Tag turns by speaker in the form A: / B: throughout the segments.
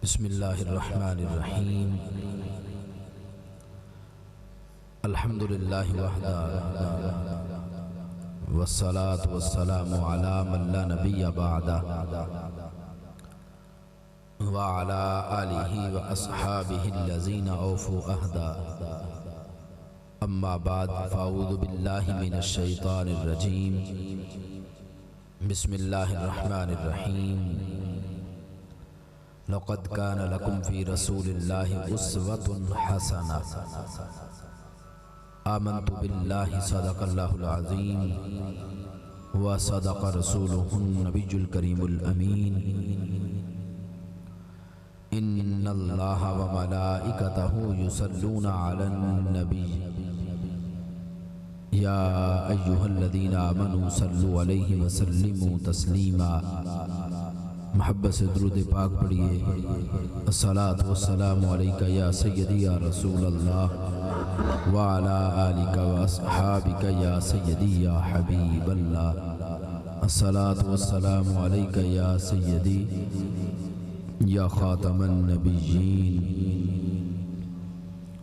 A: بسم اللہ الرحمن الرحیم الحمد للہ وحدہ والصلاة والسلام علی من لا نبی بعدہ وعلی آلہ واصحابہ الذین اوفوا عہدا اما بعد فاعوذ باللہ من الشیطان الرجیم بسم اللہ الرحمن الرحیم لقد كان لكم في رسول الله أسوة حسنة آمنت بالله صدق الله العظيم وصدق رسوله النبي الكريم الأمين إن الله وملائكته يصلون على النبي يا أيها الذين آمنوا صلوا عليه وسلموا تسليما محبت سے درود پاک پڑھیے الصلاۃ والسلام علیکہ یا سیدی یا رسول اللہ وعلی آلک واصحابک یا سیدی یا حبیب اللہ الصلاۃ والسلام علیکہ یا سیدی یا خاتم النبیین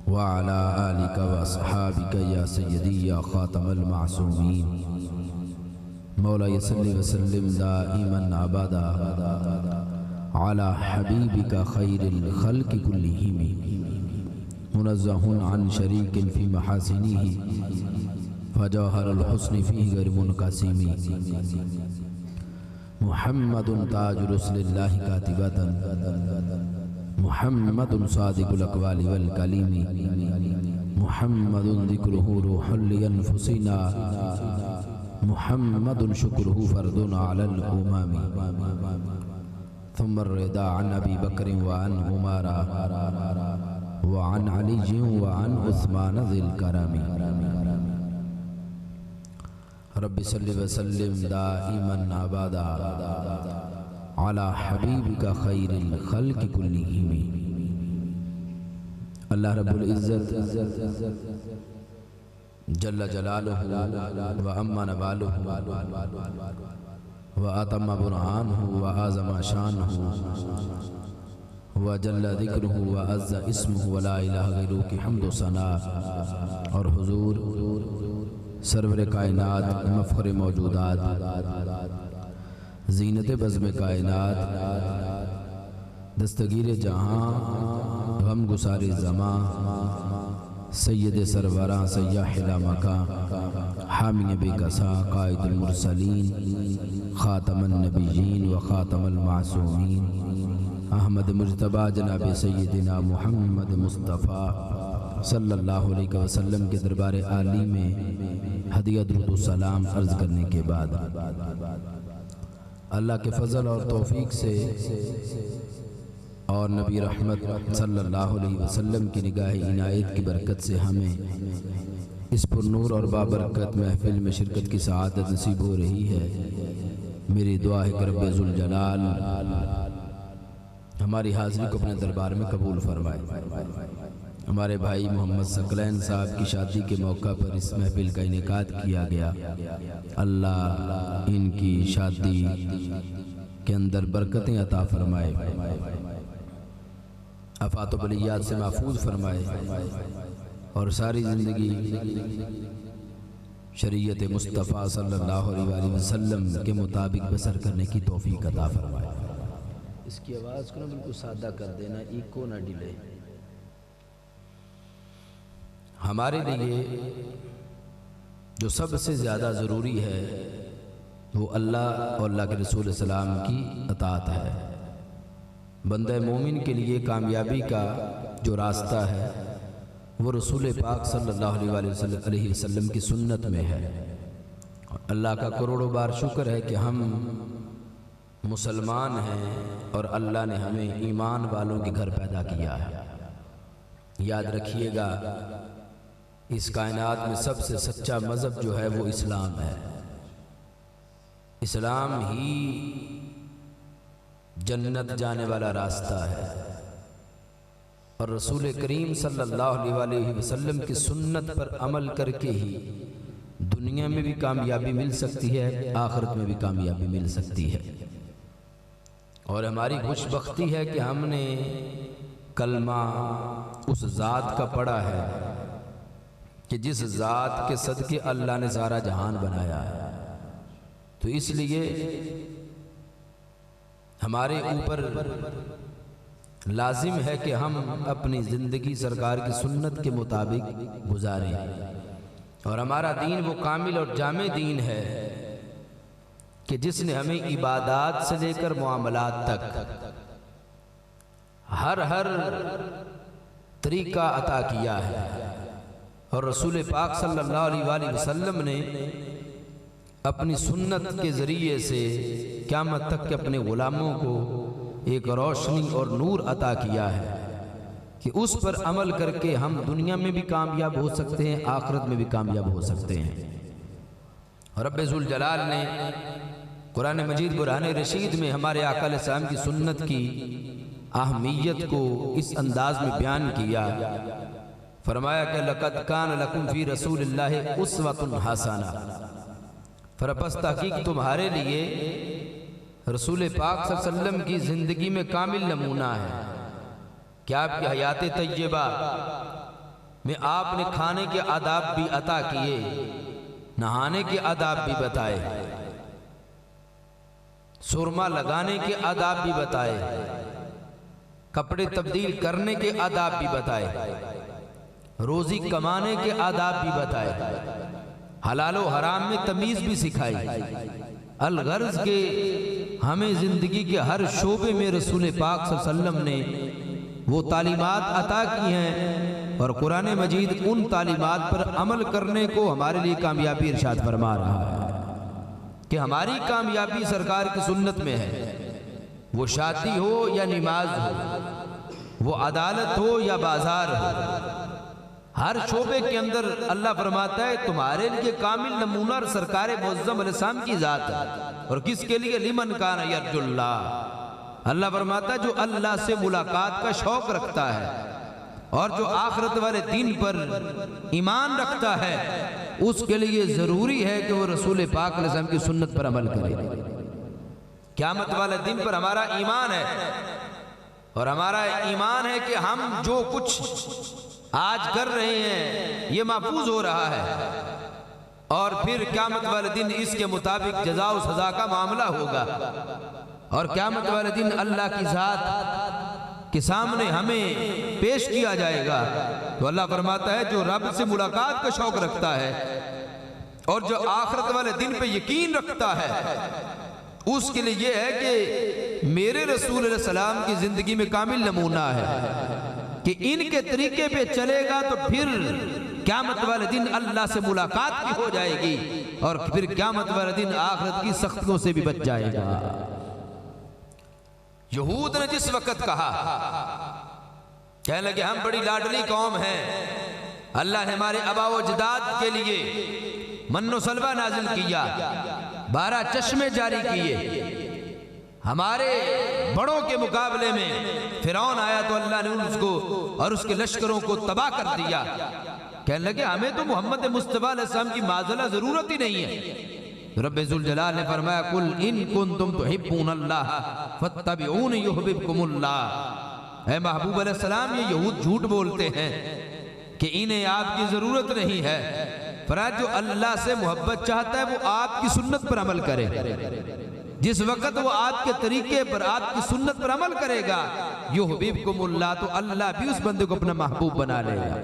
A: وعلی آلک واصحابک یا سیدی یا خاتم المعصومین مولا صلی وسلم دائما ابدا علی حبیبک خیر الخلق کلہم منزہ عن شریک فی محاسنہ فجوہر الحسن فی غیر منقسم محمد تاج رسل اللہ کاتبۃ محمد صادق الاقوال والکلم محمد ذکرہ روح لانفسنا محمد شکرہ فرد علی الامام ثم الرضا عن ابی بکر وعن عمر وعن علی وعن عثمان ذی الکرم رب صلی وسلم دائما ابدا علی حبیبک خیر الخلق کلہم اللہ رب العزت جل جلالہ وعم نوالہ وآتم برہانہ وآزم شانہ وجل ذکرہ وعز اسمہ ولا الہ غیرہ کی حمد و ثنا اور حضور سرور کائنات مفخر موجودات زینت بزم کائنات دستگیر جہاں غم گسار زمان سید سروران سیاح لامکان حامی بے کسا قائد المرسلین خاتم النبیین و خاتم المعصومین احمد مجتبہ جناب سیدنا محمد مصطفیٰ صلی اللہ علیہ وسلم کے دربار عالی میں ہدیہ درود و سلام عرض کرنے کے بعد اللہ کے فضل اور توفیق سے اور نبی رحمت صلی اللہ علیہ وسلم کی نگاہ عنایت کی برکت سے ہمیں اس پر نور اور بابرکت محفل میں شرکت کی سعادت نصیب ہو رہی ہے۔ میری دعا ہے کہ رب ذوالجلال ہماری حاضری کو اپنے دربار میں قبول فرمائے۔ ہمارے بھائی محمد ثقلین صاحب کی شادی کے موقع پر اس محفل کا انعقاد کیا گیا، اللہ ان کی شادی کے اندر برکتیں عطا فرمائے، آفات و بلیات سے محفوظ فرمائے اور ساری زندگی شریعت مصطفیٰ صلی اللہ علیہ وسلم کے مطابق بسر کرنے کی توفیق عطا فرمائے۔ اس کی آواز کو بالکل سادہ کر دینا، ایکو نہ ڈیلے۔ ہمارے لیے جو سب سے زیادہ ضروری ہے وہ اللہ اور اللہ کے رسول السلام کی اطاعت ہے۔ بندہ مومن کے لیے کامیابی کا جو راستہ ہے وہ رسول پاک صلی اللہ علیہ وسلم کی سنت میں ہے۔ اللہ کا کروڑوں بار شکر ہے کہ ہم مسلمان ہیں اور اللہ نے ہمیں ایمان والوں کے گھر پیدا کیا ہے۔ یاد رکھیے گا اس کائنات میں سب سے سچا مذہب جو ہے وہ اسلام ہے۔ اسلام ہی جنت جانے والا راستہ ہے اور رسول کریم صلی اللہ علیہ وسلم کی سنت پر عمل کر کے ہی دنیا میں بھی کامیابی مل سکتی ہے، آخرت میں بھی کامیابی مل سکتی ہے۔ اور ہماری خوش بختی ہے کہ ہم نے کلمہ اس ذات کا پڑھا ہے کہ جس ذات کے صدقے اللہ نے سارا جہان بنایا ہے۔ تو اس لیے ہمارے اوپر لازم ہے کہ ہم اپنی زندگی سرکار کی سنت کے مطابق گزاریں، اور ہمارا دین وہ کامل اور جامع دین ہے کہ جس نے ہمیں عبادات سے لے کر معاملات تک ہر طریقہ عطا کیا ہے، اور رسول پاک صلی اللہ علیہ وآلہ وسلم نے اپنی سنت کے ذریعے سے قیامت تک کے اپنے غلاموں کو ایک روشنی اور نور عطا کیا ہے کہ اس پر عمل کر کے ہم دنیا میں بھی کامیاب ہو سکتے ہیں، آخرت میں بھی کامیاب ہو سکتے ہیں۔ رب ذوالجلال نے قرآن مجید برہان رشید میں ہمارے آقا علیہ السلام کی سنت کی اہمیت کو اس انداز میں بیان کیا، فرمایا کہ لَقَدْ كَانَ لَكُمْ فِي رَسُولِ اللَّهِ أُسْوَةٌ حَسَنَةٌ، پس تحقیق تمہارے لیے رسول پاک صلی اللہ علیہ وسلم کی زندگی میں کامل نمونہ ہے کہ آپ کی حیات طیبہ میں آپ نے کھانے کے آداب بھی عطا کیے، نہانے کے آداب بھی بتائے، سرما لگانے کے آداب بھی بتائے، کپڑے تبدیل کرنے کے آداب بھی بتائے، روزی کمانے کے آداب بھی بتائے، حلال و حرام میں تمیز بھی سکھائی۔ الغرض کے ہمیں زندگی کے ہر شعبے میں رسول پاک صلی اللہ علیہ وسلم نے وہ تعلیمات عطا کی ہیں، اور قرآن مجید ان تعلیمات پر عمل کرنے کو ہمارے لیے کامیابی ارشاد فرما رہا ہے کہ ہماری کامیابی سرکار کی سنت میں ہے، وہ شادی ہو یا نماز ہو، وہ عدالت ہو یا بازار ہو، ہر شعبے کے اندر اللہ فرماتا ہے تمہارے لیے کامل نمونہ سرکار معظم علیہ السلام کی ذات ہے، اور کس کے لیے؟ لمن کان یرجو اللہ، اللہ فرماتا ہے جو اللہ سے ملاقات کا شوق رکھتا ہے اور جو آخرت والے دن پر ایمان رکھتا ہے، اس کے لیے ضروری ہے کہ وہ رسول پاک علیہ السلام کی سنت پر عمل کرے۔ قیامت والے دن پر ہمارا ایمان ہے، اور ہمارا ایمان ہے کہ ہم جو کچھ آج کر رہے ہیں یہ محفوظ ہو رہا ہے، اور پھر قیامت والے دن اس کے مطابق جزا و سزا کا معاملہ ہوگا، اور قیامت والے دن اللہ کی ذات کے سامنے ہمیں پیش کیا جائے گا۔ تو اللہ فرماتا ہے جو رب سے ملاقات کا شوق رکھتا ہے اور جو آخرت والے دن پہ یقین رکھتا ہے، اس کے لیے یہ ہے کہ میرے رسول علیہ السلام کی زندگی میں کامل نمونہ ہے کہ ان کے طریقے پہ چلے گا تو پھر قیامت والے دن اللہ سے ملاقات بھی ہو جائے گی، اور پھر قیامت والے دن آخرت کی سختیوں سے بھی بچ جائے گا۔ یہود نے جس وقت کہا، کہنے لگے ہم بڑی لاڈلی قوم ہیں، اللہ نے ہمارے آبا و اجداد کے لیے من و سلوہ نازل کیا، 12 چشمے جاری کیے، ہمارے بڑوں کے مقابلے میں فرعون آیا تو اللہ نے اس کو اور اس کے لشکروں کو تباہ کر دیا۔ کہنے لگے ہمیں تو محمد مصطفیٰ علیہ السلام کی معذلہ ضرورت ہی نہیں ہے۔ رب ذوالجلال نے فرمایا قل ان کنتم تحبون اللہ فاتبعون یحببکم اللہ، اے محبوب علیہ السلام یہ یہود جھوٹ بولتے ہیں کہ انہیں آپ کی ضرورت نہیں ہے، فرمایا جو اللہ سے محبت چاہتا ہے وہ آپ کی سنت پر عمل کرے، جس وقت وہ آپ کے طریقے پر آپ کی سنت پر عمل کرے گا یحببکم اللہ، تو اللہ بھی اس بندے کو اپنا محبوب بنا لے گا۔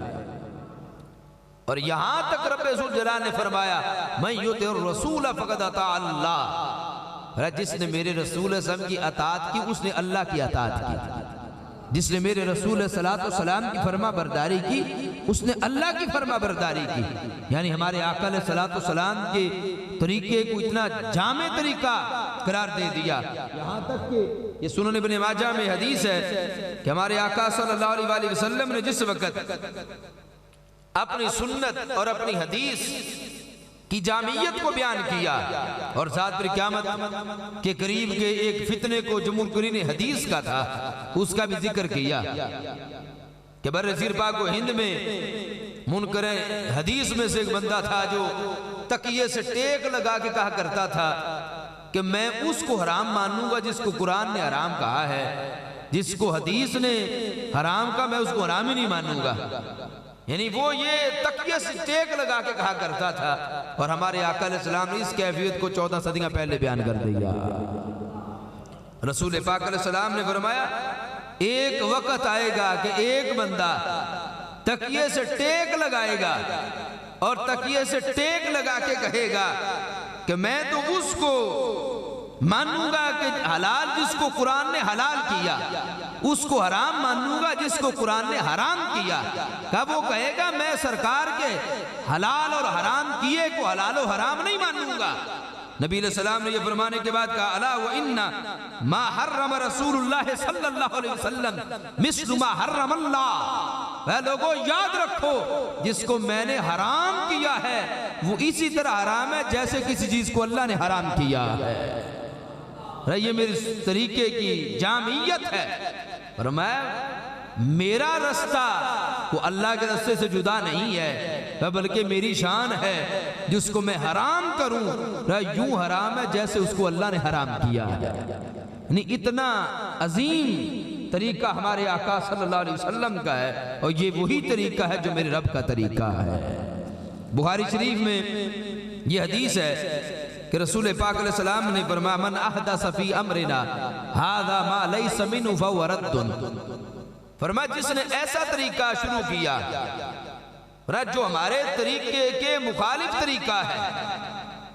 A: اور یہاں تک رب ذوالجلال نے فرمایا من یطع الرسول فقد اطاع اللہ، جس نے میرے رسول صلی اللہ علیہ وسلم کی اطاعت کی اس نے اللہ کی اطاعت کی، جس نے میرے رسول صلی اللہ علیہ وسلم کی فرما برداری کی اس نے اللہ کی فرما برداری کی۔ یعنی ہمارے آقا علیہ السلام کے طریقے کو اتنا جامع طریقہ قرار دے دیا، یہاں تک کہ یہ سنن ابن ماجہ میں حدیث ہے کہ ہمارے آقا صلی اللہ علیہ وآلہ وسلم نے جس وقت اپنی سنت اور اپنی حدیث کی جامعیت کو بیان کیا، اور ساتھ پھر قیامت کے قریب کے ایک فتنے کو جو منکرین حدیث کا تھا اس کا بھی ذکر کیا کہ برصغیر پاک و ہند میں منکر حدیث میں سے ایک بندہ تھا جو تکیے سے ٹیک لگا کے کہا کرتا تھا کہ میں اس کو حرام مانوں گا جس کو قرآن نے حرام کہا ہے، جس کو حدیث نے حرام کہا میں اس کو حرام ہی نہیں مانوں گا۔ یعنی وہ یہ تکیہ سے ٹیک لگا کے کہا کرتا تھا، اور ہمارے آقا علیہ السلام نے اس کیفیت کو 14 صدیاں پہلے بیان کر دیا۔ رسول پاک علیہ السلام نے فرمایا ایک وقت آئے گا کہ ایک بندہ تکیے سے ٹیک لگائے گا اور تکیے سے ٹیک لگا کے کہے گا کہ میں تو اس کو مانوں گا کہ حلال جس کو قرآن نے حلال کیا، اس کو حرام مانوں گا جس کو قرآن نے حرام کیا۔ کب وہ کہے گا میں سرکار کے حلال اور حرام کیے کو حلال و حرام نہیں مانوں گا۔ نبی علیہ السلام نے یہ فرمانے کے بعد کہا الا وَإِنَّ مَا حَرَّمَ رَسُولُ اللَّهِ صلی اللہ علیہ وسلم مِثْلُ مَا حَرَّمَ اللَّهِ۔ اے لوگوں یاد رکھو جس کو میں نے حرام کیا ہے وہ اسی طرح حرام ہے جیسے کسی چیز کو اللہ نے حرام کیا ہے۔ یہ میرے طریقے کی جامعیت ہے۔ فرمایا میرا رستہ وہ اللہ کے رستے سے جدا نہیں ہے، بلکہ میری شان ہے جس کو میں حرام کروں یوں حرام ہے جیسے اس کو اللہ نے حرام کیا ہے۔ یعنی اتنا عظیم طریقہ ہمارے آقا صلی اللہ علیہ وسلم کا ہے، اور یہ وہی طریقہ ہے جو میرے رب کا طریقہ ہے۔ بخاری شریف میں یہ حدیث ہے کہ رسول پاک علیہ السلام نے فرمایا من احدث فی امرنا ھذا ما لیس منہ فہو رد۔ فرمایا جس نے ایسا طریقہ شروع کیا جو ہمارے طریقے کے مخالف طریقہ ہے،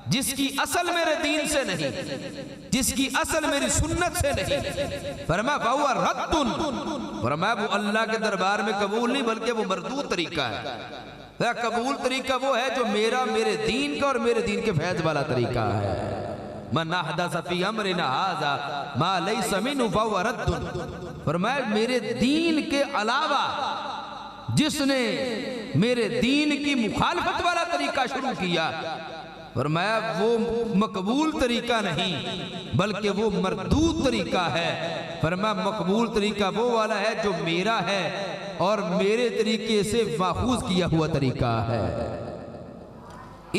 A: جس کی اصل میرے دین سے نہیں، جس کی اصل میری سنت سے نہیں، فرمایا فہو رد۔ فرمایا وہ اللہ کے دربار میں قبول نہیں بلکہ وہ مردود طریقہ ہے۔ قبول طریقہ وہ ہے جو میرے دین کا اور میرے دین کے فیض والا طریقہ ہے۔ من احدث فی امرنا ھذا ما لیس منہ فہو رد۔ فرمایا میرے دین کے علاوہ جس نے میرے دین کی مخالفت والا طریقہ شروع کیا، فرمایا وہ مقبول طریقہ نہیں بلکہ وہ مردود طریقہ ہے۔ فرمایا مقبول طریقہ وہ والا ہے جو میرا ہے اور میرے طریقے سے ماخوذ کیا ہوا طریقہ ہے۔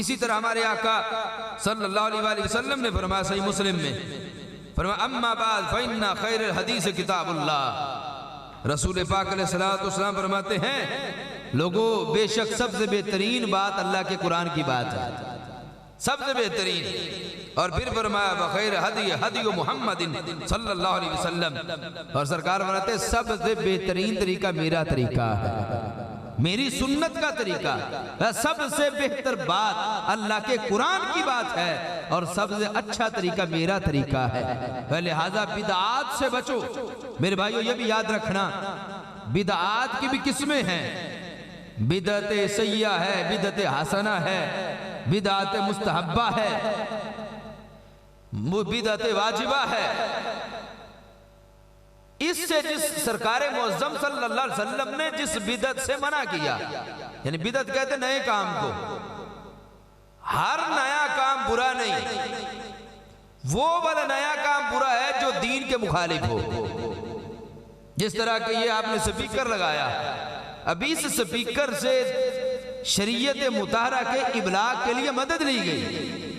A: اسی طرح ہمارے آقا صلی اللہ علیہ وآلہ وسلم نے فرمایا صحیح مسلم میں فرمایا اما بعد فإن خیر الحدیث کتاب اللہ۔ رسول پاک علیہ السلام فرماتے ہیں لوگوں بے شک سب سے بہترین بات اللہ کے قرآن کی بات ہے، سب سے بہترین۔ اور پھر فرمایا بخیر ہدی ہدی محمد صلی اللہ علیہ وسلم، اور سرکار فرماتے سب سے بہترین طریقہ میرا طریقہ ہے، میری سنت کا طریقہ۔ سب سے بہتر بات اللہ کے قرآن کی بات ہے اور سب سے اچھا طریقہ میرا طریقہ ہے۔ لہذا بدعات سے بچو میرے بھائیو، یہ بھی یاد رکھنا بدعات کی بھی قسمیں ہیں، بدعت سیئہ ہے، بدعت حسنہ ہے، بدعت مستحبہ ہے، بدعت واجبہ ہے۔ اس سے جس سرکار معظم صلی اللہ علیہ وسلم نے جس بدعت سے منع کیا، یعنی بدعت کہتے نئے کام کو، ہر نیا کام برا نہیں، وہ والا نیا کام برا ہے جو دین کے مخالف ہو۔ جس طرح کہ یہ آپ نے سپیکر لگایا، ابھی اس سپیکر سے شریعت مطہرہ کے ابلاغ کے لیے مدد لی گئی،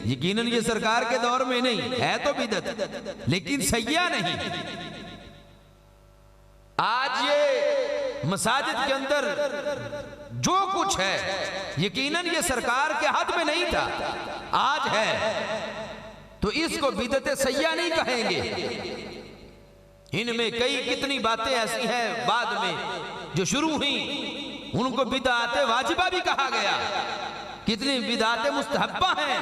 A: یقیناً یہ سرکار کے دور میں نہیں ہے، تو بدعت لیکن سیاح نہیں۔ آج یہ مساجد کے اندر جو کچھ ہے یقیناً یہ سرکار کے حد میں نہیں تھا، آج ہے، تو اس کو بدعت سیاح نہیں کہیں گے۔ ان میں کئی کتنی باتیں ایسی ہیں بعد میں جو شروع ہوئیں، ان کو بدعت واجبہ بھی کہا گیا، کتنی بدعت مستحبہ ہیں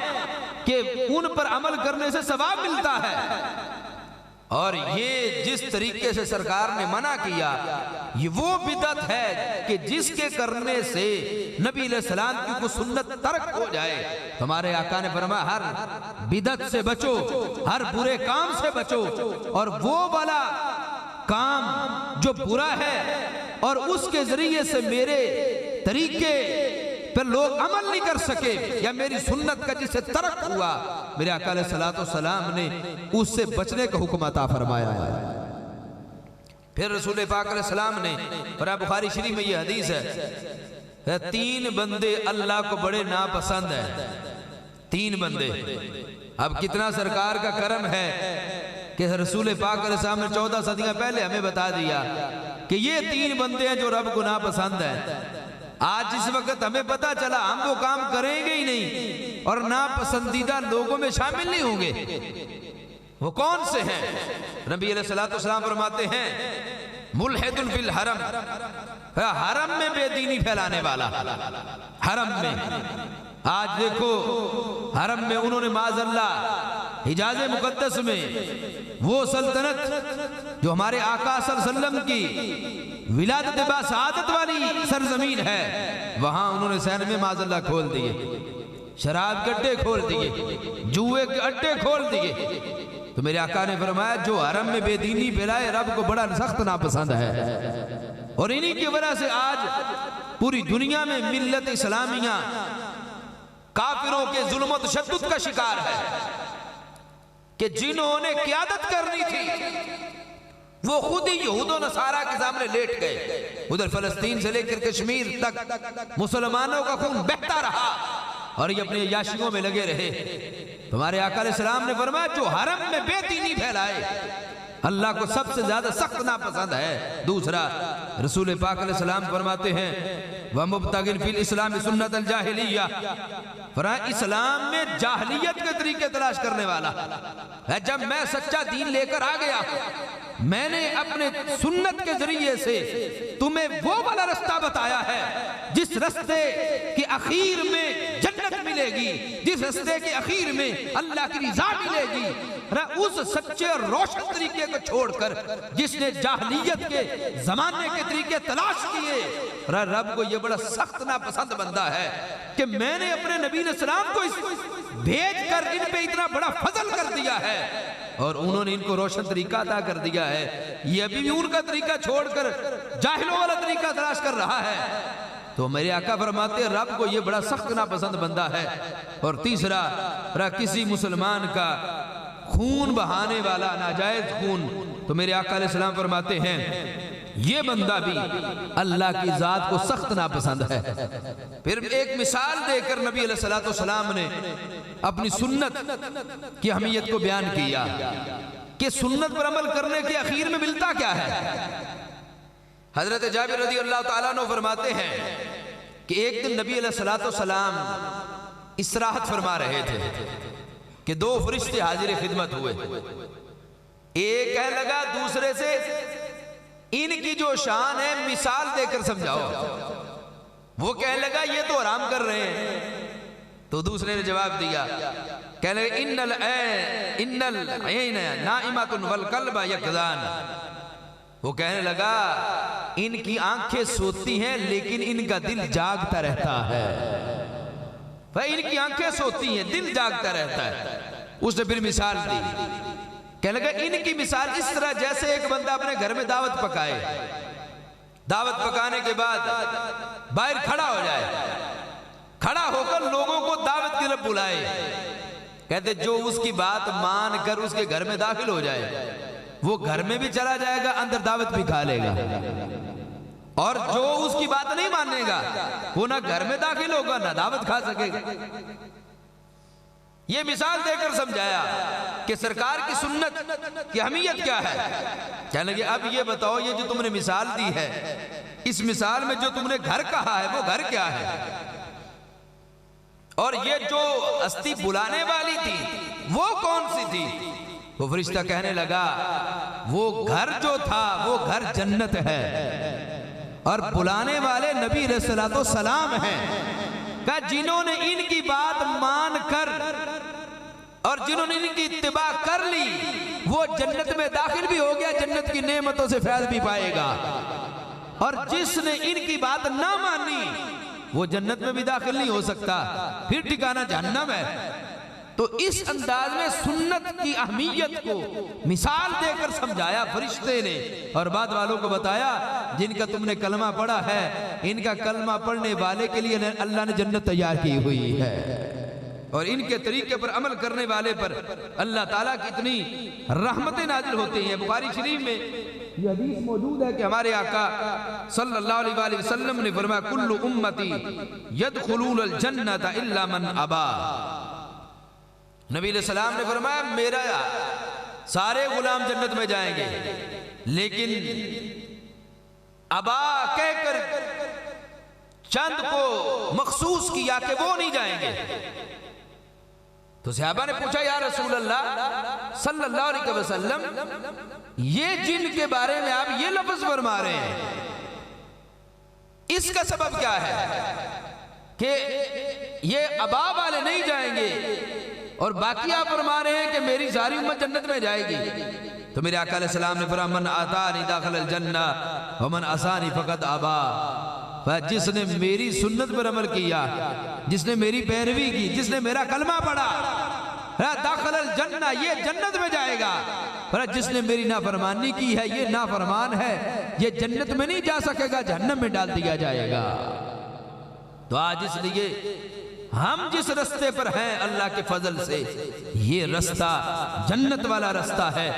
A: کہ ان پر عمل کرنے سے ثواب ملتا ہے۔ اور یہ جس طریقے سے سرکار نے منع کیا، یہ وہ بدعت ہے کہ جس کے کرنے سے نبی علیہ السلام کی کوئی سنت ترک ہو جائے۔ ہمارے آقا نے فرمایا ہر بدعت سے بچو، ہر برے کام سے بچو، اور وہ والا کام جو برا ہے اور اس کے ذریعے سے میرے طریقے پر لوگ عمل نہیں کر سکے یا میری سنت کا جس سے ترک ہوا، میرے آقا علیہ السلام نے اس سے بچنے کا حکم عطا فرمایا ہے۔ پھر رسول پاک علیہ السلام نے، اور بخاری شریف میں یہ حدیث ہے، 3 بندے اللہ کو بڑے ناپسند ہیں، 3 بندے اب کتنا سرکار کا کرم ہے کہ رسول پاک علیہ السلام نے 14 صدیاں پہلے ہمیں بتا دیا کہ یہ 3 بندے ہیں جو رب کو ناپسند ہیں۔ آج جس وقت ہمیں پتا چلا ہم وہ کام کریں گے ہی نہیں اور ناپسندیدہ لوگوں میں شامل نہیں ہوں گے۔ وہ کون سے ہیں؟ نبی علیہ السلام فرماتے ہیں ملحد فی الحرم، حرم میں بے دینی پھیلانے والا، حرم میں۔ آج دیکھو حرم میں انہوں نے معاذ اللہ حجاز مقدس میں وہ سلطنت جو ہمارے آقا صلی اللہ علیہ وسلم کی ولادت با سعادت والی سرزمین ہے، وہاں انہوں نے سین میں معاذ اللہ کھول دیے، شراب کے اڈے کھول دیے، جوئے کے اڈے کھول دیے۔ تو میرے آقا نے فرمایا جو حرم میں بے دینی پھیلائے رب کو بڑا سخت ناپسند ہے، اور انہی کی وجہ سے آج پوری دنیا میں ملت اسلامیہ کافروں کے ظلم و تشدد کا شکار ہے کہ جنہوں نے قیادت کرنی تھی وہ خود ہی یہود و نصارہ کے سامنے لیٹ گئے۔ ادھر فلسطین سے لے کر کشمیر تک مسلمانوں کا خون بہتا رہا اور یہ اپنے عیاشیوں میں لگے رہے۔ تمہارے آقا علیہ السلام نے فرمایا جو حرم میں بے دینی پھیلائے اللہ کو سب سے زیادہ سخت ناپسند ہے۔ دوسرا رسول پاک علیہ السلام فرماتے ہیں وَمُبْتَغٍ فِي الْإِسْلَامِ سُنَّةَ الْجَاهِلِيَّةِ، فرمایا اسلام میں جاہلیت کے طریقے تلاش کرنے والا ہے۔ جب میں سچا دین لے کر آ گیا میں نے اپنے سنت کے ذریعے سے تمہیں وہ والا رستہ بتایا ہے جس رستے کے اخیر میں جنت ملے گی، جس رستے کے اخیر میں اللہ کی رضا ملے گی۔ اس سچے اور روشن طریقے کو چھوڑ کر جس نے جاہلیت کے زمانے کے طریقے تلاش کیے، رب کو یہ بڑا سخت ناپسند بندہ ہے کہ میں نے اپنے نبی علیہ السلام کو بھیج کر ان پہ اتنا بڑا فضل کر دیا ہے اور انہوں نے ان کو روشن طریقہ عطا کر دیا ہے، یہ ابھی بھی ان کا طریقہ چھوڑ کر جاہلوں والا طریقہ تلاش کر رہا ہے۔ تو میرے آقا فرماتے ہیں رب کو یہ بڑا سخت ناپسند بندہ ہے۔ اور تیسرا کسی مسلمان کا خون بہانے والا ناجائز خون، تو میرے آقا علیہ السلام فرماتے ہیں یہ بندہ بھی اللہ کی ذات کو سخت ناپسند ہے۔ پھر ایک مثال دے کر نبی علیہ السلام نے اپنی سنت کی اہمیت کو بیان کیا کہ سنت پر عمل کرنے کے اخیر میں ملتا کیا ہے۔ حضرت جابر رضی اللہ تعالیٰ عنہ فرماتے ہیں کہ ایک دن نبی علیہ السلام استراحت فرما رہے تھے کہ 2 فرشتے حاضر خدمت ہوئے۔ ایک کہنے لگا دوسرے سے ان کی جو شان ہے مثال دے کر سمجھاؤ۔ وہ کہنے لگا یہ تو حرام کر رہے ہیں، تو دوسرے نے جواب دیا کہنے لگا ان العین نائمۃ والقلب یقظان، وہ کہنے لگا ان کی آنکھیں سوتی ہیں لیکن ان کا دل جاگتا رہتا ہے۔ ان کی آنکھیں سوتی ہیں دل جاگتا رہتا ہے۔ اس نے پھر مثال دی، کہنے لگا ان کی مثال اس طرح جیسے ایک بندہ اپنے گھر میں دعوت پکائے، دعوت پکانے کے بعد باہر کھڑا ہو جائے، کھڑا ہو کر لوگوں کو دعوت کی طرف بلائے، کہتے جو اس کی بات مان کر اس کے گھر میں داخل ہو جائے وہ گھر میں بھی چلا جائے گا، اندر دعوت بھی کھا لے گا، اور جو اس کی بات نہیں ماننے گا وہ نہ گھر میں داخل ہوگا نہ دعوت کھا سکے گا۔ یہ مثال دے کر سمجھایا کہ سرکار کی سنت کی اہمیت کیا ہے۔ کہنے لگے اب یہ بتاؤ یہ جو تم نے مثال دی ہے اس مثال میں جو تم نے گھر کہا ہے وہ گھر کیا ہے، اور یہ جو ہستی بلانے والی تھی وہ کون سی تھی؟ وہ فرشتہ کہنے لگا وہ گھر جو تھا وہ گھر جنت ہے، اور بلانے والے نبی علیہ السلام ہیں، کہ جنہوں نے ان کی بات مان کر اور جنہوں نے ان کی اتباع کر لی وہ جنت میں داخل بھی ہو گیا، جنت کی نعمتوں سے فیض بھی پائے گا، اور جس نے ان کی بات نہ مانی وہ جنت میں بھی داخل نہیں ہو سکتا، پھر ٹھکانہ جہنم ہے۔ تو اس انداز میں سنت کی اہمیت کو مثال دے کر سمجھایا فرشتے نے، اور بعد والوں کو بتایا جن کا تم نے کلمہ پڑھا ہے ان کا کلمہ پڑھنے والے کے لیے اللہ نے جنت تیار کی ہوئی ہے، اور ان کے طریقے پر عمل کرنے والے پر اللہ تعالیٰ کی اتنی رحمتیں نازل ہوتی ہیں۔ بخاری شریف میں یہ حدیث موجود ہے کہ ہمارے آقا صلی اللہ علیہ وآلہ وسلم نے فرمایا کل امتی یدخلون الجنت الا من ابا، نبی علیہ السلام نے فرمایا میرا سارے غلام جنت میں جائیں گے، لیکن ابا کہہ کر چند کو مخصوص کیا کہ وہ نہیں جائیں گے۔ تو صحابہ نے پوچھا یا رسول اللہ صلی اللہ علیہ وسلم، یہ جن کے بارے میں آپ یہ لفظ فرما رہے ہیں، اس کا سبب کیا ہے کہ یہ ابا والے نہیں جائیں گے اور باقی آپ فرما رہے ہیں کہ میری ساری امت جنت میں جائے گی؟ تو میرے آقا علیہ السلام نے فرمایا من آتانی داخل الجنہ ومن عصانی فقد ابا، جس نے میری سنت پر عمل کیا، جس نے میری پیروی کی، جس نے میرا کلمہ پڑھا، داخل الجنہ یہ جنت میں جائے گا، پر جس نے میری نافرمانی کی ہے یہ نافرمان ہے، یہ جنت میں نہیں جا سکے گا، جہنم میں ڈال دیا جائے گا۔ تو آج اس لیے ہم جس رستے پر ہیں اللہ کے فضل سے، یہ رستہ جنت والا رستہ ہے،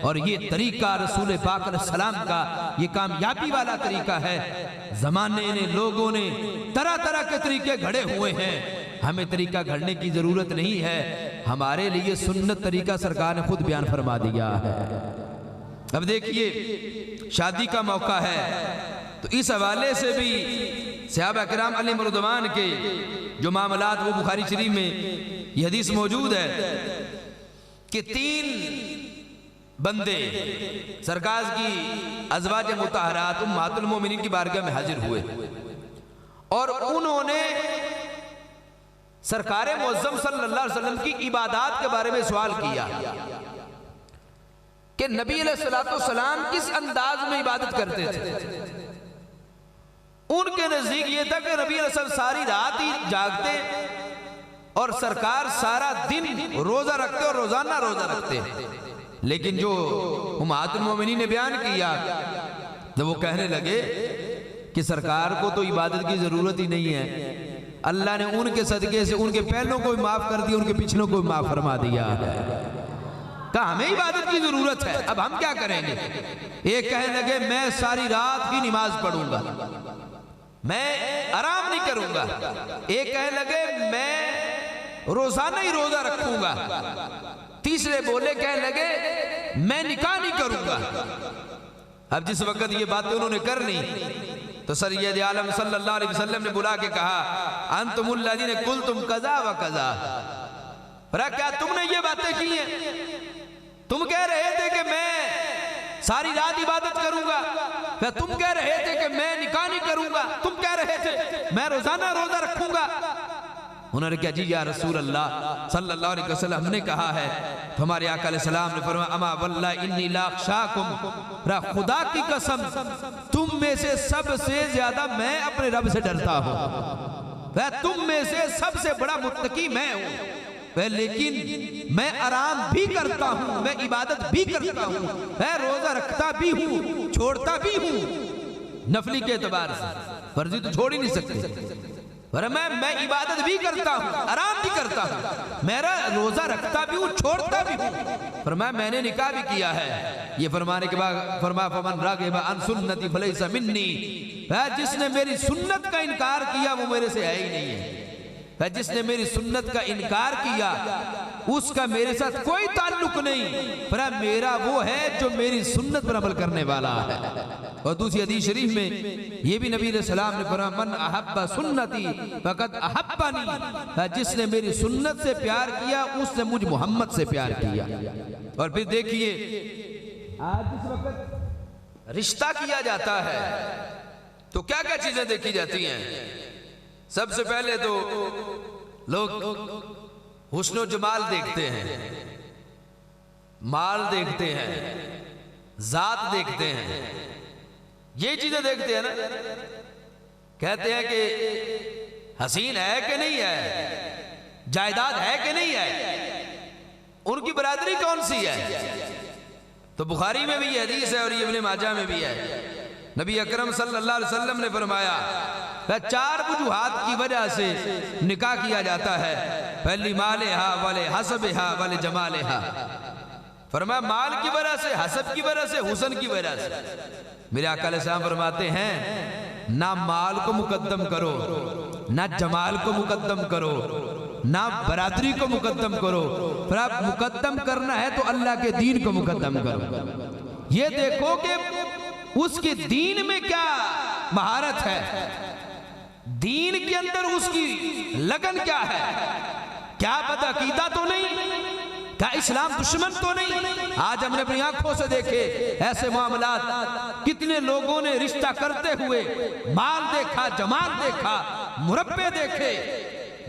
A: اور یہ طریقہ رسول پاک علیہ السلام کا یہ کامیابی والا طریقہ ہے۔ زمانے نے لوگوں نے طرح طرح کے طریقے گھڑے ہوئے ہیں، ہمیں طریقہ گھڑنے کی ضرورت نہیں ہے، ہمارے لیے سنت طریقہ سرکار نے خود بیان فرما دیا ہے۔ اب دیکھیے شادی کا موقع ہے، تو اس حوالے سے بھی صحابہ کرام علیہ رضوان کے جو معاملات، وہ بخاری شریف میں یہ حدیث موجود ہے کہ 3 بندے سرکار کی ازواج مطہرات امہات المومنین کی بارگاہ میں حاضر ہوئے، اور انہوں نے سرکار معظم صلی اللہ علیہ وسلم کی عبادات کے بارے میں سوال کیا کہ نبی علیہ السلام کس انداز میں عبادت کرتے تھے۔ ان کے نزدیک یہ تھا کہ نبی علیہ السلام ساری رات ہی جاگتے اور سرکار سارا دن روزہ رکھتے اور روزانہ روزہ رکھتے، لیکن جو امہات المومنین نے بیان کیا تو وہ کہنے لگے کہ سرکار کو تو عبادت کی ضرورت ہی نہیں ہے، اللہ نے ان کے صدقے سے ان کے پہلوں کو بھی معاف کر دیا، ان کے پچھلوں کو بھی معاف فرما دیا ہے، کہا ہمیں عبادت کی ضرورت ہے، اب ہم کیا کریں گے؟ ایک کہنے لگے میں ساری رات کی نماز پڑھوں گا، میں آرام نہیں کروں گا، ایک کہنے لگے میں روزانہ ہی روزہ رکھوں گا، تیسرے بولے کہنے لگے میں نکاح نہیں کروں گا۔ اب جس وقت یہ باتیں انہوں نے کر لی تو سید عالم صلی اللہ علیہ وسلم نے بلا کے کہا انتم الذین قلتم کذا و کذا، کیا تم نے یہ باتیں کی ہیں؟ تم کہہ رہے تھے کہ میں ساری رات عبادت کروں گا، تم کہہ رہے تھے کہ میں نکاح نہیں کروں گا، تم کہہ رہے تھے میں روزانہ روزہ رکھوں گا۔ انہوں نے کہا جی یا رسول اللہ صلی اللہ علیہ وسلم ہم نے کہا ہے، تو ہمارے آقا علیہ السلام نے فرمایا اما واللہ انی لا اخشاکم، خدا کی قسم تم میں سے سب سے زیادہ میں اپنے رب سے ڈرتا ہوں، تم میں سے سب سے بڑا متقی میں ہوں، لیکن میں آرام بھی کرتا ہوں، میں عبادت بھی کرتا ہوں، میں روزہ رکھتا بھی ہوں، چھوڑتا بھی ہوں، نفلی کے اعتبار سے، فرضی تو چھوڑ ہی نہیں سکتے، میں عبادت بھی کرتا ہوں، آرام بھی کرتا ہوں، میرا روزہ رکھتا بھی ہوں، چھوڑتا بھی ہوں، فرمایا میں نے نکاح بھی کیا ہے۔ یہ فرمانے کے بعد فرمایا فمن راغب عن سنتی فلیس منی، جس نے میری سنت کا انکار کیا وہ میرے سے ہے ہی نہیں ہے، جس نے میری سنت کا انکار کیا اس کا میرے ساتھ کوئی تعلق نہیں، پر میرا وہ ہے جو میری سنت پر عمل کرنے والا ہے۔ اور دوسری حدیث شریف میں یہ بھی نبی علیہ السلام نے فرمایا من احب سنتی فقد احبنی، جس نے میری سنت سے پیار کیا اس نے مجھ محمد سے پیار کیا۔ اور پھر دیکھیے آج جس وقت رشتہ کیا جاتا ہے تو کیا کیا چیزیں دیکھی جاتی ہیں؟ سب سے پہلے تو لوگ حسن و جمال دیکھتے ہیں، مال دیکھتے ہیں، ذات دیکھتے ہیں، یہ چیزیں دیکھتے ہیں نا، کہتے ہیں کہ حسین ہے کہ نہیں ہے، جائیداد ہے کہ نہیں ہے، ان کی برادری کون سی ہے؟ تو بخاری میں بھی یہ حدیث ہے اور یہ ابن ماجہ میں بھی ہے، نبی اکرم صلی اللہ علیہ وسلم نے فرمایا 4 وجوہات کی وجہ سے نکاح کیا جاتا ہے، پہلی مالہا والے حسبہا والے جمالہا، فرمایا مال کی وجہ سے، حسب کی وجہ سے، حسن کی وجہ سے۔ میرے آقا علیہ السلام فرماتے ہیں نہ مال کو مقدم کرو نہ جمال کو مقدم کرو، نہ برادری کو مقدم کرو، پھر آپ مقدم کرنا ہے تو اللہ کے دین کو مقدم کرو۔ یہ دیکھو کہ اس کی دین میں کیا مہارت ہے، دین کے اندر اس کی لگن کیا ہے، کیا بدعقیدہ تو نہیں، کیا اسلام دشمن تو نہیں۔ آج ہم نے اپنی آنکھوں سے دیکھے ایسے معاملات، کتنے لوگوں نے رشتہ کرتے ہوئے مال دیکھا، جمال دیکھا، مربع دیکھے،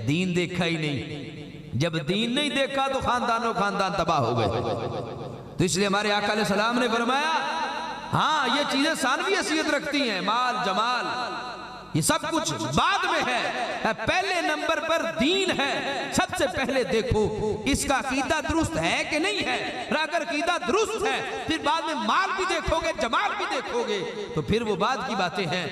A: دین دیکھا ہی نہیں۔ جب دین نہیں دیکھا تو خاندانوں خاندان تباہ ہو گئے۔ تو اس لیے ہمارے آقا علیہ السلام نے فرمایا ہاں یہ چیزیں ثانوی حیثیت رکھتی ہیں، مال جمال یہ سب کچھ بعد میں ہے، پہلے نمبر پر دین ہے۔ سب سے پہلے دیکھو اس کا عقیدہ درست ہے کہ نہیں ہے، اگر عقیدہ درست ہے پھر بعد میں مال بھی دیکھو گے، جمال بھی دیکھو گے، تو پھر وہ بعد کی باتیں ہیں۔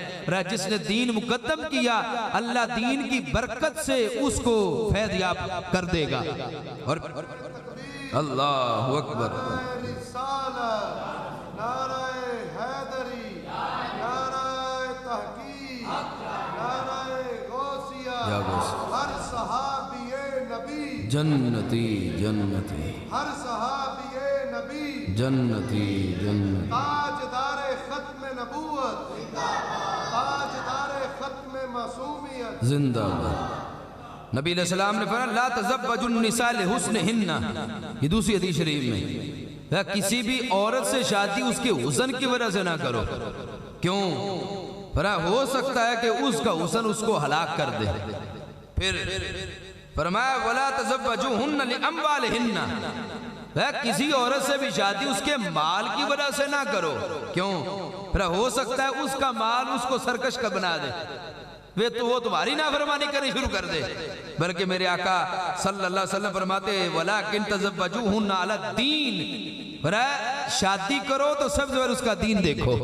A: جس نے دین مقدم کیا اللہ دین کی برکت سے اس کو فیض یاب کر دے گا۔ اور اللہ اکبر،
B: نعرہ حیدری، نعرہ تحقیق، نعرہ غوثیہ، ہر صحابی نبی
A: جنتی جنتی،
B: ہر صحابی نبی
A: جنتی جنتی،
B: تاجدار ختم نبوت، تاجدار ختم معصومیت
A: زندہ باد۔ نبی علیہ السلام نے فرمایا لا تزوجوا النساء لحسنہن، یہ دوسری حدیث شریف میں، کسی بھی عورت سے شادی اس کے حسن کی وجہ سے نہ کرو۔ کیوں؟ فرمایا ہو سکتا ہے کہ اس کا حسن اس کو ہلاک کر دے۔ پھر فرمایا ولا تزوجوهن لاموالهن، کسی عورت سے بھی شادی اس کے مال کی وجہ سے نہ کرو۔ کیوں؟ پھر ہو سکتا ہے اس کا مال اس کو سرکش کا بنا دے، وہ تمہاری نافرمانی کرنی شروع کر دے۔ بلکہ میرے آقا صلی اللہ علیہ وسلم فرماتے وَلَكِنْ تَزَوَّجُوهُنَّ عَلَى الدِّينِ، شادی کرو تو سب سے پہلے اس کا دین دیکھو۔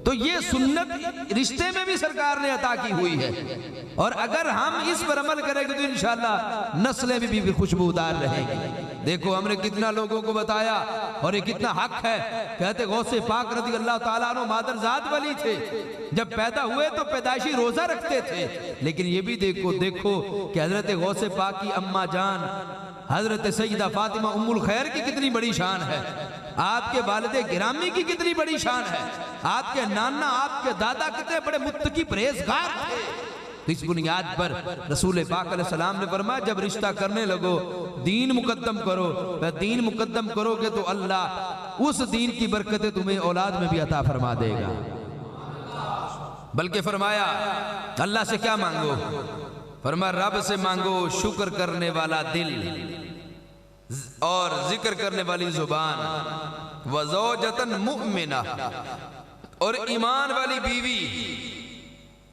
A: تو یہ سنت رشتے میں بھی سرکار نے عطا کی ہوئی ہے، اور اگر ہم اس پر عمل کریں گے تو انشاءاللہ نسلیں بھی خوشبودار رہیں گی۔ دیکھو ہم نے کتنا لوگوں کو بتایا، اور یہ کتنا حق ہے۔ کہتے غوث پاک رضی اللہ تعالیٰ عنہ مادرزاد ولی تھے، جب پیدا ہوئے تو پیدائشی روزہ رکھتے تھے، لیکن یہ بھی دیکھو کہ حضرت غوث پاک کی اماں جان حضرت سیدہ فاطمہ ام الخیر کی کتنی بڑی شان ہے، آپ کے والد گرامی کی کتنی بڑی شان ہے، آپ کے نانا آپ کے دادا کتنے بڑے متقی پرہیزگار تھے۔ اس بنیاد پر رسول پاک علیہ السلام نے فرمایا جب رشتہ کرنے لگو دین مقدم کرو، دین مقدم کرو گے تو اللہ اس دین کی برکتیں تمہیں اولاد میں بھی عطا فرما دے گا۔ بلکہ فرمایا اللہ سے کیا مانگو؟ فرمایا رب سے مانگو شکر کرنے والا دل اور ذکر کرنے والی زبان، وزوجتن مؤمنہ، اور ایمان والی بیوی۔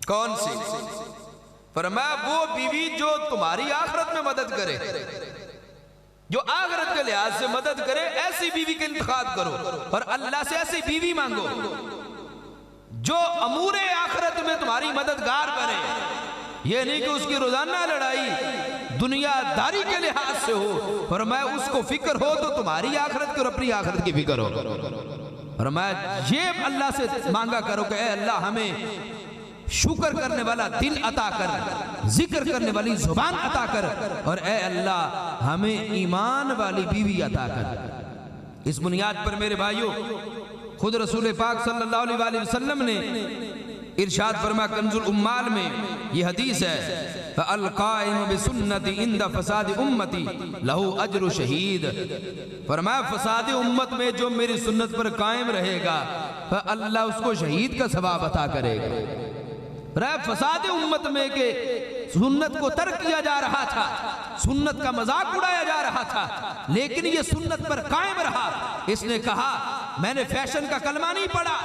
A: کون سی؟ فرمایا وہ بیوی جو تمہاری آخرت میں مدد کرے، جو آخرت کے لحاظ سے مدد کرے، ایسی بیوی کا انتخاب کرو، اور اللہ سے ایسی بیوی مانگو جو امور آخرت میں تمہاری مددگار کرے۔ یہ نہیں کہ اس کی روزانہ لڑائی دنیا داری کے لحاظ سے ہو، فرمایا اس کو فکر ہو تو تمہاری آخرت کی اور اپنی آخرت کی فکر ہو۔ فرمایا یہ اللہ سے مانگا کرو کہ اے اللہ ہمیں شکر کرنے والا دل عطا کر، ذکر کرنے والی زبان عطا کر، اور اے اللہ ہمیں ایمان والی بیوی عطا کر۔ اس بنیاد پر میرے بھائیوں خود رسول پاک صلی اللہ علیہ وآلہ وسلم نے ارشاد فرمایا کنز الامال میں یہ حدیث ہے فَالْقَائِمُ بِسُنَّتِ عِنْدَ فَسَادِ أُمَّتِ لَهُ أَجْرُ شَهِيدٍ، فرمایا فساد امت میں جو میری سنت پر قائم رہے گا اللہ اس کو شہید کا ثواب عطا کرے گا۔ فساد امت میں کہ سنت کو ترک کیا جا رہا تھا، سنت کا مذاق اڑایا جا رہا تھا، لیکن یہ سنت پر قائم رہا۔ اس نے کہا میں نے فیشن کا کلمہ نہیں پڑھا،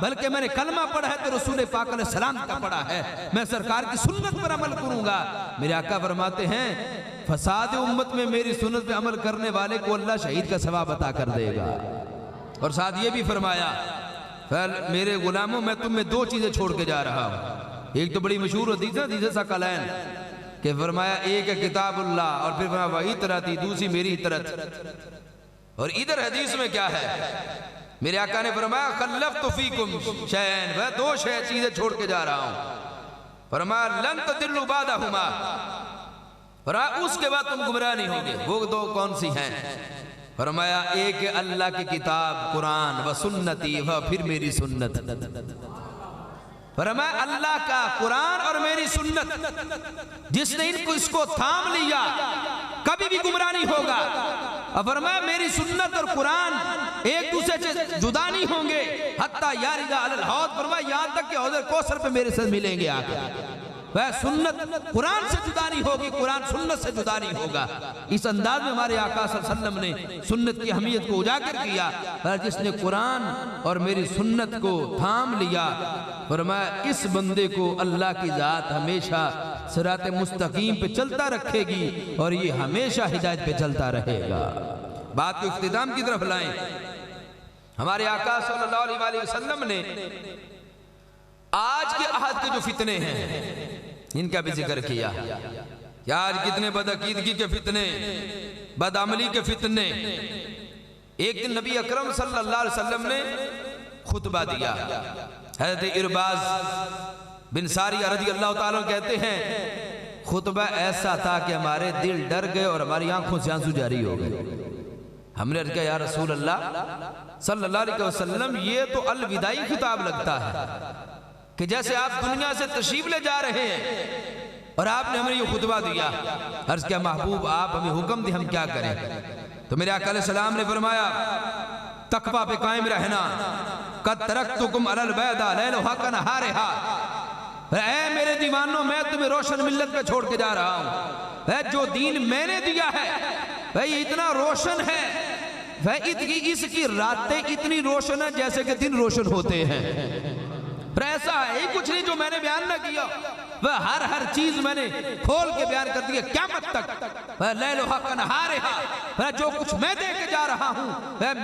A: بلکہ میں نے کلمہ پڑھا ہے تو رسول پاک علیہ السلام کا پڑھا ہے، میں سرکار کی سنت پر عمل کروں گا۔ میرے آقا فرماتے ہیں فساد امت میں میری سنت پہ عمل کرنے والے کو اللہ شہید کا ثواب عطا کر دے گا۔ اور ساتھ یہ بھی فرمایا میرے غلاموں میں تم میں دو چیزیں چھوڑ کے جا رہا ہوں۔ ایک تو بڑی مشہور حدیث ہے، حدیث ثقلین، کہ فرمایا ایک ہے کتاب اللہ، اور پھر فرمایا وہی طرح تھی، دوسری میری طرح۔ اور ادھر حدیث میں کیا ہے؟ میرے آقا نے فرمایا خلفت فیکم شیئین، وہ دو چیزیں چھوڑ کے جا رہا ہوں۔ فرمایا لن تدلوا بعدہما، فرمایا اس کے بعد تم گمراہ نہیں ہوگے۔ وہ دو کون سی ہیں؟ فرمایا ایک اللہ کی کتاب قرآن و سنتی و پھر میری سنت۔ فرمایا اللہ کا قرآن اور میری سنت، جس نے اس کو تھام لیا کبھی بھی گمراہ نہیں ہوگا۔ اور فرمایا میری سنت اور قرآن ایک دوسرے سے جدا نہیں ہوں گے حتیٰ یاردا علی الحوض، فرمایا یہاں تک کہ حوض کوثر پہ میرے ساتھ ملیں گے آگے۔ وہ سنت قرآن سے جدا نہیں ہوگی، قرآن سنت سے جدا نہیں ہوگا۔ اس انداز میں ہمارے آقا صلی اللہ علیہ وسلم نے سنت کی اہمیت کو اجاگر کیا۔ اور جس نے قرآن اور میری سنت کو تھام لیا، فرمایا اس بندے کو اللہ کی ذات ہمیشہ صراط مستقیم پہ چلتا رکھے گی اور یہ ہمیشہ ہدایت پہ چلتا رہے گا۔ بات کو اختتام کی طرف لائیں۔ ہمارے آقا صلی اللہ علیہ وسلم نے آج کے عہد کے جو فتنے ہیں ان کا بھی ذکر کیا کہ آج کتنے بدعقیدگی کے فتنے، بدعملی کے فتنے۔ ایک دن نبی اکرم صلی اللہ علیہ وسلم نے خطبہ دیا۔ حضرت ارباز بن ساریہ رضی اللہ تعالیٰ کہتے ہیں خطبہ ایسا تھا کہ ہمارے دل ڈر گئے اور ہماری آنکھوں سے آنسو جاری ہو گئے۔ ہم نے کہا یا رسول اللہ صلی اللہ علیہ وسلم، یہ تو الوداعی خطاب لگتا ہے کہ جیسے آپ دنیا سے تشریف لے جا رہے ہیں اور آپ نے ہمیں یہ خطبہ دیا۔ عرض کیا محبوب آپ ہمیں حکم دیں ہم کیا کریں؟ تو میرے آقا علیہ السلام نے فرمایا تقویٰ پہ قائم رہنا، قد ترکتکم علی البیضاء لیلھا کنہارھا، اے میرے دیوانوں میں تمہیں روشن ملت پہ چھوڑ کے جا رہا ہوں۔ اے جو دین میں نے دیا ہے یہ اتنا روشن ہے، اس کی راتیں اتنی روشن ہے جیسے کہ دن روشن ہوتے ہیں۔ پر ایسا ہے کچھ نہیں جو میں نے بیان نہ کیا، وہ ہر چیز میں نے کھول کے بیان کر دیا قیامت تک۔ لیلھا کنہارھا، جو کچھ میں دے کے جا رہا ہوں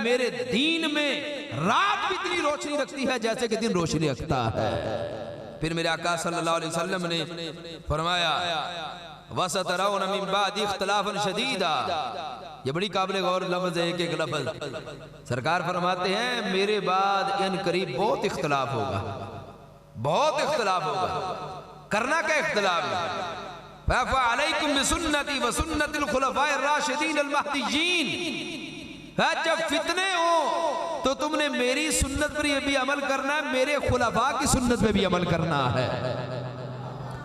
A: میرے دین میں رات بھی اتنی روشنی رکھتی ہے جیسے کہ دن روشنی رکھتا ہے۔ پھر میرے آقا صلی اللہ علیہ وسلم نے فرمایا وَسَتَرَوْنَ مِن بَعْدِ اخْتِلَافًا شَدِيدًا، یہ بڑی قابل غور لفظ ہے، ایک ایک لفظ۔ سرکار فرماتے ہیں میرے بعد ان قریب بہت اختلاف ہوگا، بہت اختلاف ہوگا۔ کرنا کیا اختلاف ہے؟ فَعَلَيْكُمْ بِسُنَّتِي وَسُنَّتِ الْخُلَفَاءِ الرَّاشِدِينَ الْمَهْدِيِّينَ، جب فتنے ہوں تو تم نے میری سنت پر یہ بھی عمل کرنا ہے، میرے خلفاء کی سنت پر بھی عمل کرنا ہے۔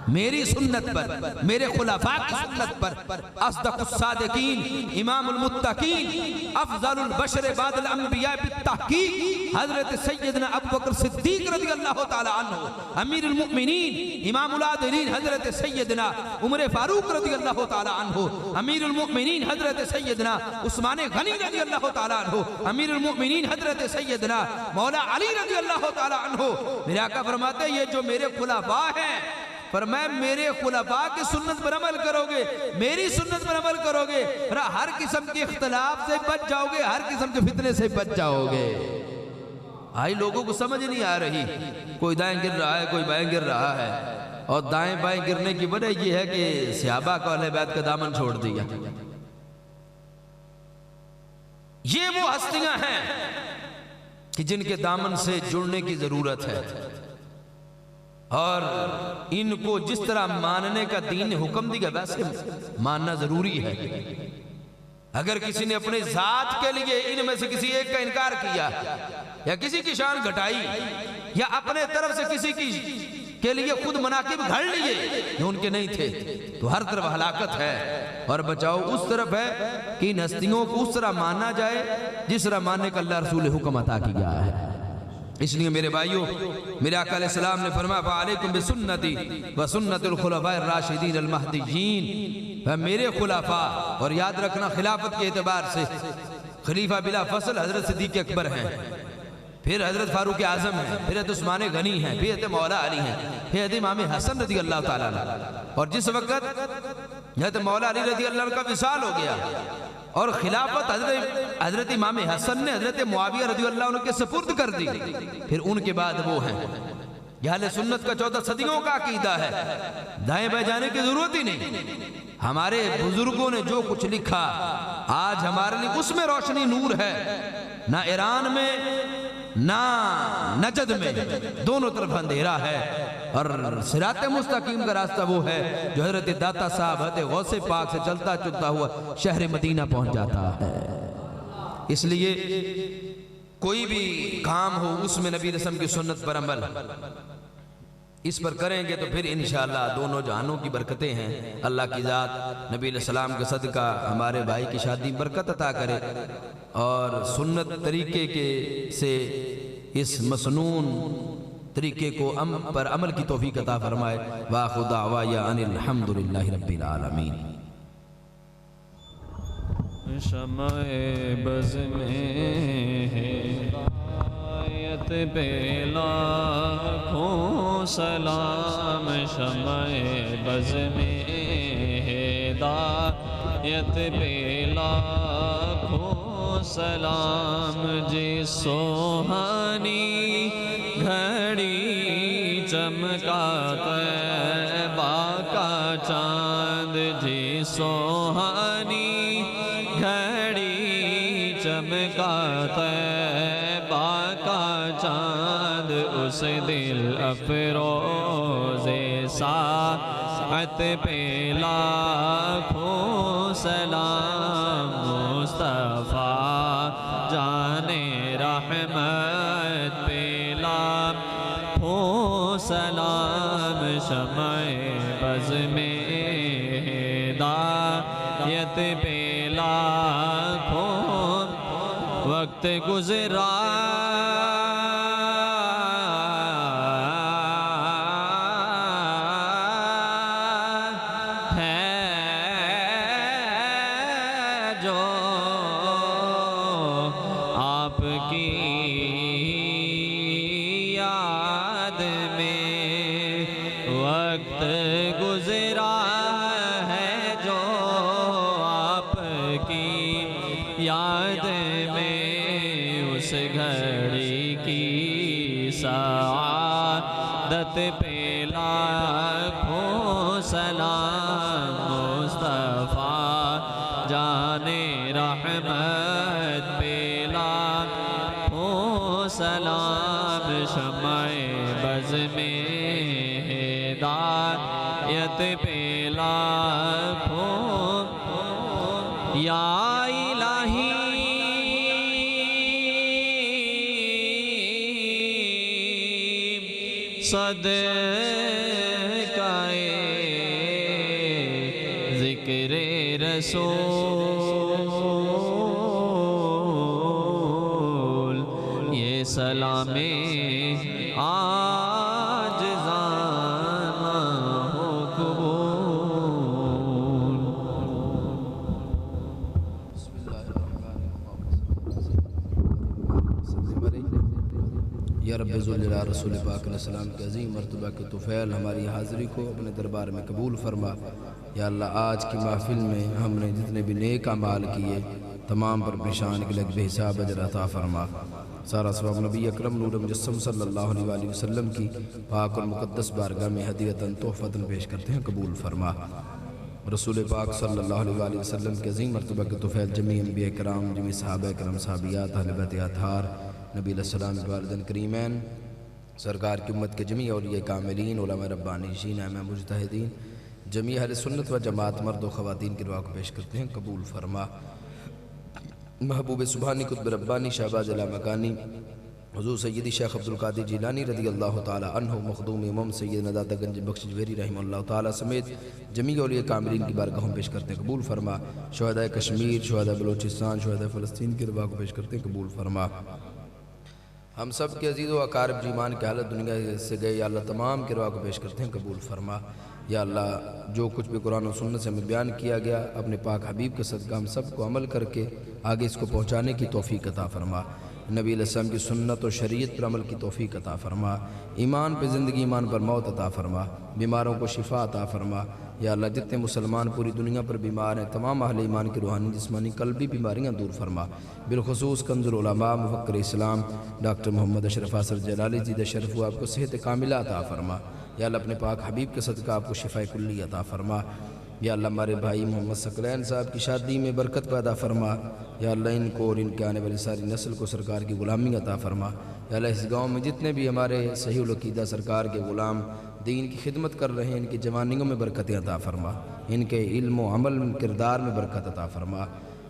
A: میری سنت پر، میرے خلفاء کی سنت پر۔ اصدق الصادقین، امام المتقین، افضل البشر بعد الانبیاء بالتحقیق، حضرت سیدنا ابوبکر صدیق رضی اللہ تعالی عنہ، امیر المؤمنین، امام العادلین حضرت سیدنا عمر فاروق رضی اللہ تعالی عنہ، امیر المؤمنین حضرت سیدنا عثمان غنی رضی اللہ تعالی عنہ، امیر المؤمنین حضرت سیدنا مولا علی رضی اللہ تعالی عنہ۔ میرے آقا فرماتے ہیں یہ جو میرے خلفاء ہیں، فرمایا میرے خلفاء کی سنت پر عمل کرو گے، میری سنت پر عمل کرو گے، ہر قسم کے اختلاف سے بچ جاؤ گے، ہر قسم کے فتنے سے بچ جاؤ گے۔ آئی لوگوں کو سمجھ نہیں آ رہی، کوئی دائیں گر رہا ہے، کوئی بائیں گر رہا ہے، اور دائیں بائیں گرنے کی وجہ یہ ہے کہ صحابہ کو اہل بیت کا دامن چھوڑ دیا۔ یہ وہ ہستیاں ہیں کہ جن کے دامن سے جڑنے کی ضرورت ہے، اور ان کو جس طرح ماننے کا دین نے حکم دیا ویسے ماننا ضروری ہے۔ اگر کسی نے اپنے ذات کے لیے ان میں سے کسی ایک کا انکار کیا، یا کسی کی شان گھٹائی، یا اپنے طرف سے کسی کے لیے خود مناقب گھڑ لیے جو ان کے نہیں تھے، تو ہر طرف ہلاکت ہے، اور بچاؤ اس طرف ہے کہ ان ہستیوں کو اس طرح ماننا جائے جس طرح ماننے کا اللہ رسول حکم عطا کیا ہے۔ اس لیے میرے بھائیوں، میرے آقا علیہ السلام نے فرمایا فَعَلَيْكُمْ بِسُنَّتِي وَسُنَّتِ الْخُلَفَاءِ الرَّاشِدِينَ الْمَهْدِيِّينَ، میرے خلفاء، اور یاد رکھنا خلافت کے اعتبار سے خلیفہ بلا فصل حضرت صدیق اکبر ہیں، پھر حضرت فاروق اعظم ہیں، پھر حضرت عثمان غنی ہیں، پھر حضرت مولا علی ہیں، پھر حضرت امام حسن رضی اللہ تعالیٰ عنہ۔ اور جس وقت حضرت مولا علی رضی اللہ عنہ کا وصال ہو گیا اور خلافت حضرت امام حسن نے حضرت معاویہ رضی اللہ عنہ کے سپرد کر دی، پھر ان کے بعد وہ ہیں۔ یہ اہل سنت کا 14 صدیوں کا عقیدہ ہے، دائیں بائیں جانے کی ضرورت ہی نہیں۔ ہمارے بزرگوں نے جو کچھ لکھا آج ہمارے لیے اس میں روشنی نور ہے۔ نہ ایران میں نہ نجد میں، دونوں طرف اندھیرا ہے، اور صراط مستقیم کا راستہ وہ ہے جو حضرت داتا صاحب حضرت غوث پاک سے چلتا چلتا ہوا شہر مدینہ پہنچ جاتا ہے۔ اس لیے کوئی بھی کام ہو اس میں نبی رسم کی سنت پر عمل اس پر کریں گے تو پھر انشاءاللہ دونوں جہانوں کی برکتیں ہیں۔ اللہ کی ذات نبی علیہ السلام کے صدقہ ہمارے بھائی کی شادی برکت عطا کرے، اور سنت طریقے سے اس مسنون طریقے کو پر عمل کی توفیق عطا فرمائے۔ وآخر دعوایا ان الحمدللہ رب العالمین۔
C: شمع بز میں ہدایت پہ لاکھوں سلام، شمع بز میں ہدایت پہ لاکھوں سلام، جی سوہانی گھڑی چمکا طیبہ کا چاند، جی سوہانی گھڑی چمکا طیبہ کا چاند، اس دل افروز ساعت پہ لاکھوں سلام، مصطفیٰ جان رحمت پہ لاکھوں سلام، شمع بز میں ہدایت پہ لاکھوں وقت گزرا ہے جو آپ کی یاد میں، وقت گزرا ہے جو آپ کی یاد میں، اس گھڑی کی سعادت پہ لاکھوں سلام، مصطفیٰ جان رحمت پہ لاکھوں سلام، شمع بز میں ہدایت پہ لاکھوں یا الہی صدقہ ذکر رسول، یہ سلام آج زانہ ہو قبول۔
A: یا رب ذوالجلال رسول پاک علیہ السلام کے عظیم مرتبہ کے طفیل ہماری حاضری کو اپنے دربار میں قبول فرما۔ یا اللہ آج کی محفل میں ہم نے جتنے بھی نیک اعمال کیے تمام پر پیشان کے لگ بے حساب اجر عطا فرما۔ سارا ثواب نبی اکرم نور مجسم صلی اللہ علیہ وآلہ وسلم کی پاک اور مقدس بارگاہ میں ہدیتاً تحفتاً پیش کرتے ہیں، قبول فرما۔ رسول پاک صلی اللہ علیہ وآلہ وسلم کے عظیم مرتبہ کے طفیل جمیع انبیاء کرام، جمیع صحابہ کرام، صحابیات، اہل بیت اطہار، نبی علیہ السلام کے والدین کریمین، سرکار کی امت کے جمیع اولیاء کاملین، علماء ربانیین، ائمہ مجتہدین، جمیع اہل سنت و جماعت، مرد و خواتین کی دعا کو پیش کرتے ہیں، قبول فرما۔ محبوب سبحانی قطب ربانی شہباز علا مکانی حضور سیدی شیخ عبدالقادر جیلانی رضی اللہ تعالی عنہ، مخدوم امام سید ندادہ گنج بخش جویری رحمہ اللہ تعالی سمیت جمیع اولیاء کاملین کی بارگاہوں پیش کرتے ہیں، قبول فرما۔ شہداء کشمیر، شہداء بلوچستان، شہداء فلسطین کی دعا کو پیش کرتے ہیں، قبول فرما۔ ہم سب کے عزیز و اقارب جیمان کے حالت دنیا سے گئے، یا اللہ تمام کی دعا کو پیش کرتے ہیں، قبول فرما۔ یا اللہ جو کچھ بھی قرآن و سنت سے ہمیں بیان کیا گیا اپنے پاک حبیب کے صدقہ ہم سب کو عمل کر کے آگے اس کو پہنچانے کی توفیق عطا فرما۔ نبی علیہ السلام کی سنت و شریعت پر عمل کی توفیق عطا فرما۔ ایمان پہ زندگی، ایمان پر موت عطا فرما۔ بیماروں کو شفا عطا فرما۔ یا اللہ جتنے مسلمان پوری دنیا پر بیمار ہیں تمام اہل ایمان کی روحانی جسمانی قلبی بیماریاں دور فرما۔ بالخصوص کنز العلماء مفکر اسلام ڈاکٹر محمد اشرف آصر جلالی زیدہ شرف آپ کو صحت کاملہ عطا فرما۔ یا اللہ اپنے پاک حبیب کے صدقہ آپ کو شفا کلی عطا فرما۔ یا اللہ ہمارے بھائی محمد ثقلین صاحب کی شادی میں برکت پیدا فرما۔ یا اللہ ان کو اور ان کے آنے والی ساری نسل کو سرکار کی غلامی عطا فرما۔ یا اللہ اس گاؤں میں جتنے بھی ہمارے صحیح العقیدہ سرکار کے غلام دین کی خدمت کر رہے ہیں، ان کی جوانیوں میں برکتیں عطا فرما، ان کے علم و عمل کردار میں برکت عطا فرما۔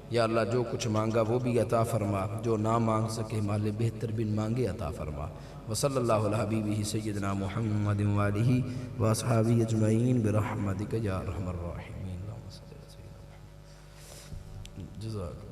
A: یا اللہ جو کچھ مانگا وہ بھی عطا فرما، جو نہ مانگ سکے مال بہتر بن مانگے عطا فرما۔ وصلی اللہ علی حبیبہ سیدنا محمد وآلہ واصحابہ اجمعین برحمتک یا ارحم الراحمین۔ جزاک اللہ۔